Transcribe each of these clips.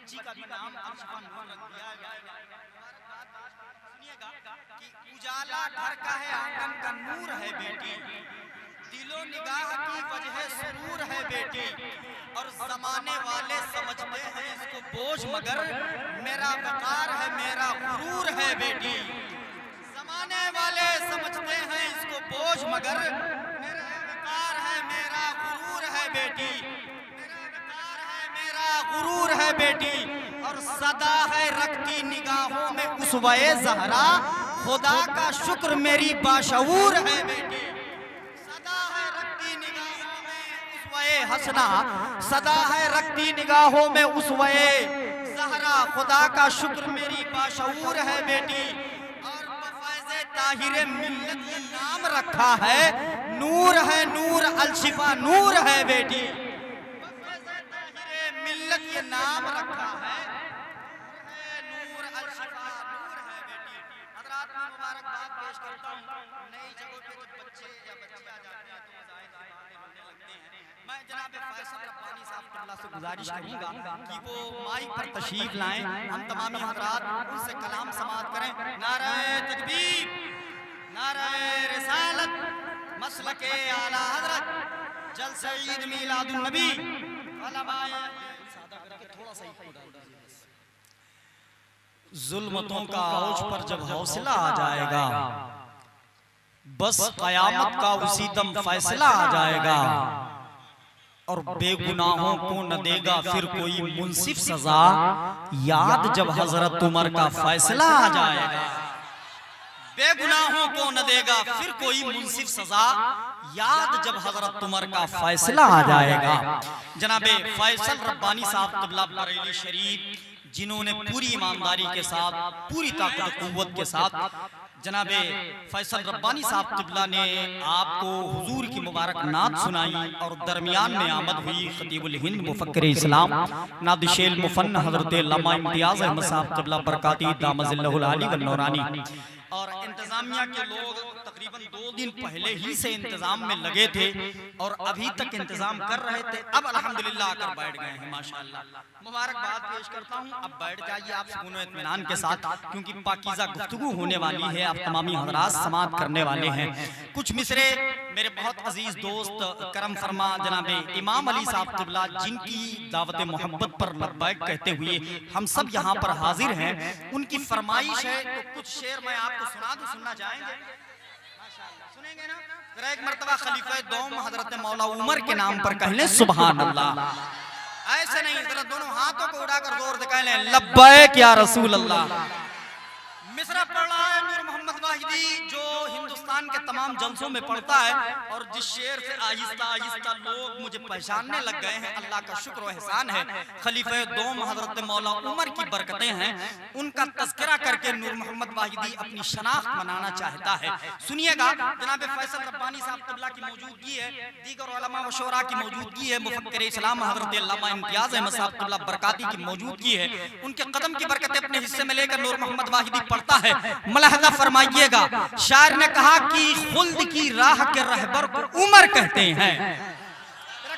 बच्ची का भी नाम अल्शिफा नूर रख दिया है। सुनिएगा कि उजाला घर का है, आंगन का नूर है बेटी, दिलो निगाह की वजह सुरूर है बेटी, और जमाने वाले समझते हैं इसको बोझ मगर मेरा वकार है, मेरा गुरूर है बेटी। जमाने वाले समझते हैं इसको बोझ मगर मेरा वकार है, मेरा गुरूर है बेटी, मेरा वकार है, मेरा गुरूर है बेटी। और सदा है रखती निगाहों में उसवे ज़हरा, खुदा का शुक्र मेरी बाशऊर है बेटी। सदा है रखती निगाहों में उसवे हसना, सदा है रखती निगाहों में उसवे ज़हरा, खुदा का शुक्र मेरी बाशऊर है बेटी। और बफ़ैज़े ताहिरे मिल्लत ये नाम रखा है, नूर है नूर अल्शिफा नूर है बेटी। बफ़ैज़े ताहिरे मिल्लत ये नाम रखा है, नूर अल्शिफा नूर है बेटी। हज़रात में मुबारकबाद पेश करता हूँ। नई जगहों पे जब बच्चे या बच्चियाँ जाते हैं तो ज़ाहिर सी बात है रोने लगते हैं। मैं जनाब फैसल रब्बानी साहब अल्लाह से गुजारिश करूँगा कि वो माइक पर तशरीफ लाएं, हम तमामी हज़रात उनसे कलाम समाअत करें। नारे तकबीर, नारे रिसालत, मसलके आला हज़रत, जलसे ईद मीलादुन नबी, उलमाए सादा करके थोड़ा सा ही डाल दीजिए बस। जुल्मतों का औज पर जब हौसला आ जाएगा, बस कयामत का उसी दम फैसला आ जाएगा, और बेगुनाहों को न देगा फिर कोई मुंसिफ सजा, याद जब हजरत उमर का फैसला आ जाएगा। बेगुनाहों को न देगा फिर कोई मुंसिफ सजा, याद जब हजरत उमर का फैसला आ जाएगा। जनाबे फैसल रब्बानी साहब क़िबला बरेली शरीफ, जिन्होंने पूरी ईमानदारी के साथ, पूरी ताकत कुव्वत के साथ, जनाबे फैसल रब्बानी साहब क़िबला ने आपको हुजूर की मुबारक नात सुनाई, और दरमियान में आमद हुई खतीबुल हिंद मुफक्किर इस्लाम नादिशेल मुफन्न हज़रत अल्लामा इम्तियाज़ अहमद साहब क़िबला बरकाती दामज़िल्लहुल आली व नूरानी। और इंतजामिया के लोग तकरीबन 2 दिन पहले ही से इंतजाम में लगे थे और अभी तक इंतजाम कर रहे थे। अब अल्हम्दुलिल्लाह आकर बैठ गए हैं, माशाअल्लाह। मुबारकबाद पेश करता हूँ। अब बैठ जाइए आप सुकून इत्मीनान के साथ, क्योंकि पाकीज़ा गुफ्तगू होने वाली है, आप तमामी हज़रात समाअत करने वाले हैं। कुछ मिसरे मेरे बहुत अजीज दोस्त करम फरमा जनाबे इमाम अली साहब क़िबला, जिनकी दावत मोहब्बत पर लब्बैक कहते हुए हम सब यहाँ पर हाजिर हैं, उनकी फरमाइश है तो कुछ शेर मैं आपको सुना दूं, सुनना चाहेंगे? माशाअल्लाह, सुनेंगे ना? जरा एक मर्तबा खलीफा दोम हजरत मौला उमर के नाम पर कह लें सुभान अल्लाह। ऐसे नहीं, जरा दोनों हाथों को उड़ाकर जोर से कह लें लब्बैक या रसूल अल्लाह। मिसरा पढ़ रहा है नूर मोहम्मद वाहिदी, जो हिंदुस्तान के तमाम जलसों में पढ़ता है, और जिस शेर से आहिस्ता आहिस्ता लोग मुझे पहचानने लग गए हैं, अल्लाह का शुक्र व एहसान है। खलीफे दोम हजरत मौला उमर की बरकतें हैं, उनका तज़किरा करके नूर मोहम्मद वाहिदी अपनी शनाख्त बनाना चाहता है। सुनिएगा, जनाब फैसल रब्बानी साहब क़िबला की मौजूदगी है, दीगर उलमा व शुरा की मौजूदगी है, मुफक्किर इस्लाम हजरत अल्लामा इम्तियाज़ अहमद साहब क़िबला बरकाती की मौजूदगी है, उनके कदम की बरकतें अपने हिस्से में लेकर नूर मोहम्मद वाहिदी पढ़ता है। मुलाहज़ा फरमाइएगा, शायर ने कहा कि खुल्द की राह के रहबर को उमर कहते हैं।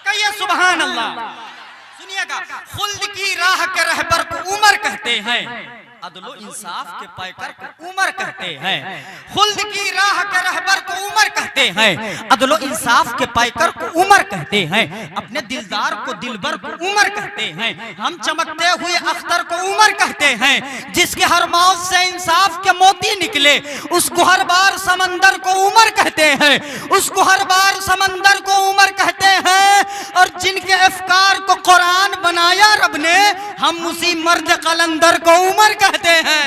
कहिए सुभान अल्लाह। सुनिएगा, खुल्द की राह के रहबर को उमर कहते हैं, अदलो इंसाफ के पैकर को उमर कहते हैं। खुल्द की राह के रहबर को उमर कहते हैं, अदलो इंसाफ के पैकर को उमर कहते हैं। अपने दिलदार को दिलबर को उमर कहते हैं, हम चमकते हुए अख्तर को उमर कहते हैं। जिसके हर मौत से इंसाफ के मोती निकले, उसको हर बार समंदर को उमर कहते हैं, उसको हर बार समंदर को उमर कहते हैं। और जिनके अफकार को कुरान बनाया रब ने, हम उसी मर्द कलंदर को उमर कहते हैं।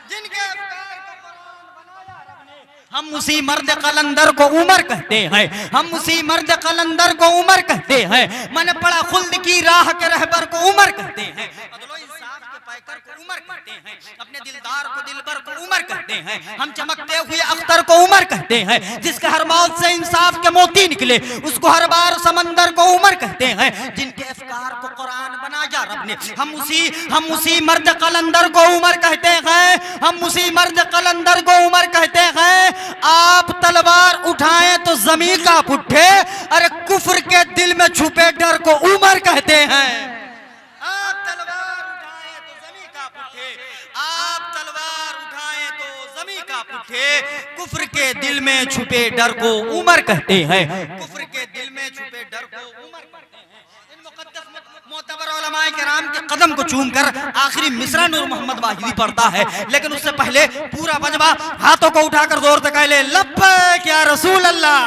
जिनके अफकार को कुरान बनाया रब ने, हम उसी मर्द कलंदर को उमर कहते हैं, हम उसी मर्द कलंदर को उमर कहते हैं। मैंने पढ़ा खुल्द की राह के रहबर को उमर कहते हैं, अदलो इंसाफ के पैकर को उमर कहते हैं, अपने दिलदार को दिलबर को उमर कहते हैं, हम चमकते हुए अख्तर को उमर कहते हैं। जिसके हर मौत से इंसाफ के मोती निकले, उसको हर बार समंदर को उमर कहते हैं। जिनके अफकार को कुरान बनाया रब ने, हम उसी मर्द कलंदर को उमर कहते हैं, हम उसी मर्द कलंदर को उमर कहते हैं। आप तलवार उठाएं तो जमीन का उठे, अरे कुफ्र के दिल में छुपे डर को उमर कहते हैं। आप तलवार उठे, कुफ्र के दिल में छुपे डर को उमर कहते हैं, कुफ्र के दिल में छुपे डर को उमर कहते हैं। इन मुक़द्दस मोतबर उलमाए किराम के कदम को चूम कर आखिरी मिसरा नूर मोहम्मद वाहिदी पढ़ता है, लेकिन उससे पहले पूरा बजवा हाथों को उठाकर जोर से कह ले लब्बैक या रसूल अल्लाह,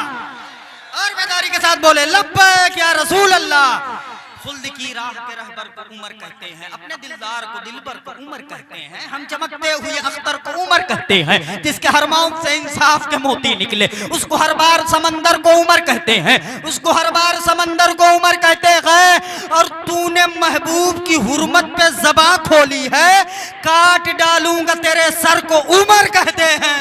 और बेदारी के साथ बोले लब्बैक या रसूल अल्लाह। खुल्द की राह के रहबर को उमर कहते हैं, अपने दिलदार को दिलबर को उमर कहते हैं, हम चमकते हुए अख्तर को उमर कहते हैं, जिसके हर मौत से इंसाफ के मोती निकले उसको हर बार समंदर को उमर कहते हैं, उसको हर बार समंदर को उमर कहते हैं। और तूने महबूब की हुर्मत पे ज़बां खोली है, काट डालूंगा तेरे सर को उमर कहते हैं।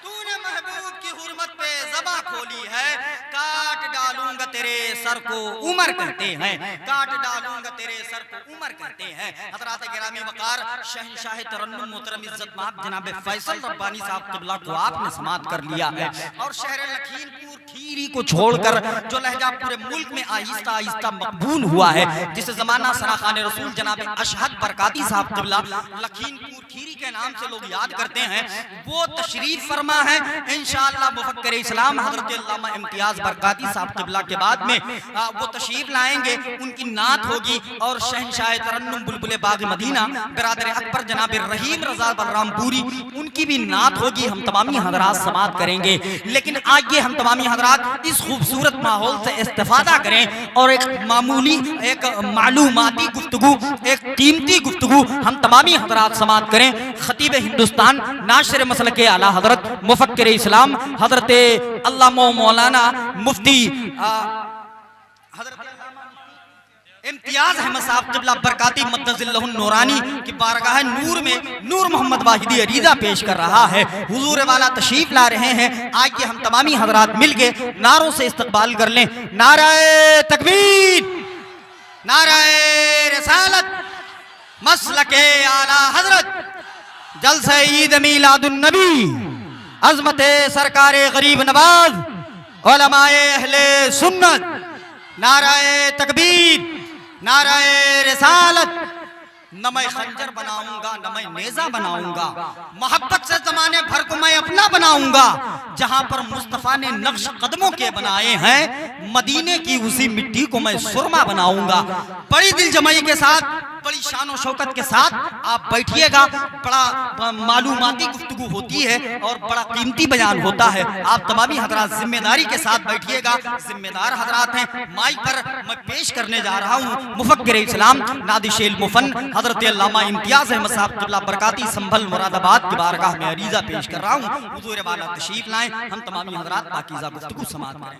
तूने महबूब की हुर्मत पे ज़बां खोली है, काट डालूंगा तेरे सर को उमर कहते हैं, काट डालूंगा तेरे सर को उमर कहते हैं। हज़रात गिरामी वक़ार शहंशाह तरन्नुम मोहतरम इज़्ज़त माब जनाब फैसल रब्बानी साहब क़िबला को आपने समात कर लिया है, और शहर लखीमपुर खीरी को छोड़कर जो लहजा पूरे मुल्क में आहिस्ता आहिस्ता मकबूल हुआ है, जिसे ज़माना सराखान रसूल जनाब अशहद बरकाती साहब क़िबला लखीमपुर खीरी के नाम से लोग याद करते हैं, वो तशरीफ फरमा है इंशाअल्लाह मुफक्किर इस्लाम हज़रत अल्लामा इम्तियाज़ बरकाती साहब क़िबला के बाद में वो तशरीफ लाएंगे, उनकी नात होगी, और शहंशाह तरन्नुम बुलबुल बाग मदीना बिरादर अकबर जनाब रहीम रज़ा बलरामपुरी उनकी भी नात होगी। हम तमामी हज़रात समात करेंगे, लेकिन आइए हम तमामी हज़रात इस खूबसूरत माहौल से इस्तेफादा करें और एक मामूली एक मालूमाती गुफ्तगू, एक कीमती गुफ्तगू हम तमामी हज़रात समात करें। खतीब हिंदुस्तान नाशिर मसलक आला हज़रत मुफक्किर इस्लाम हज़रत अल्लामा मौलाना मुफ्ती हज़रत इम्तियाज़ अहमद साहब क़िबला बरकाती मद्दज़िल्लहुन नूरानी की बारगाह नूर में नूर मोहम्मद वाहिदी अरीज़ा पेश कर रहा है, हुजूर वाला तशरीफ ला रहे हैं। आइए हम तमामी हज़रात मिल के नारों से इस्तकबाल कर लें। नाराए तकबीर, नाराए रिसालत, मसलके आला हज़रत, जलसे ईद मीलादुन नबी, अज़मते सरकारे गरीब नवाज, उलमाए अहले सुन्नत। नाराए तकबीर, नाराए रिसालत। न मैं खंजर बनाऊंगा न मैं नेजा बनाऊंगा, मोहब्बत से जमाने भर को मैं अपना बनाऊंगा। जहां पर मुस्तफा ने नक्श कदमों के बनाए हैं, मदीने की उसी मिट्टी को मैं सुरमा बनाऊंगा। बड़ी दिल जमाई के साथ, बड़ी शान शौकत के साथ आप बैठिएगा। बड़ा मालूमाती गुफ्तगू होती है और बड़ा कीमती बयान होता है। आप तमामी हज़रात जिम्मेदारी के साथ बैठिएगा, जिम्मेदार हज़रात हैं। माइक पर मैं पेश करने जा रहा हूँ मुफक्किर इस्लाम नादिशेल मुफन हज़रत अल्लामा इम्तियाज़ अहमद साहब क़िबला बरकाती संभल मुरादाबाद की बारगाह में अरीज़ा पेश कर रहा हूँ। हुज़ूर वाला तशरीफ लाएं, हम तमामी हज़रात पाकीज़ा गुफ्तगू समात करें।